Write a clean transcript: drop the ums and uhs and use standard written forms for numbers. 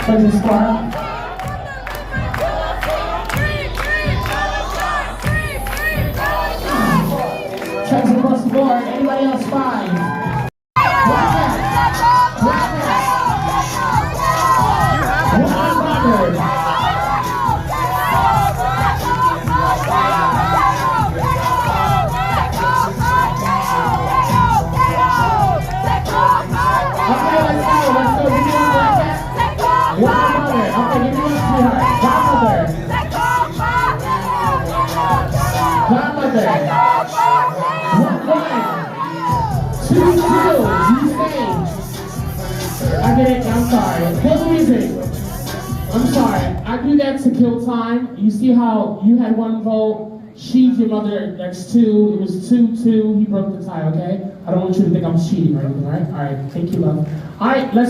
For the score. Checks across the board. Anybody else? 5. I get it, I'm sorry. Play the music. I'm sorry. I do that to kill time. You see how you had 1 vote, she's your mother, that's 2. It was 2-2. He broke the tie, okay? I don't want you to think I'm cheating or anything, alright? Alright, thank you, love. Alright, let's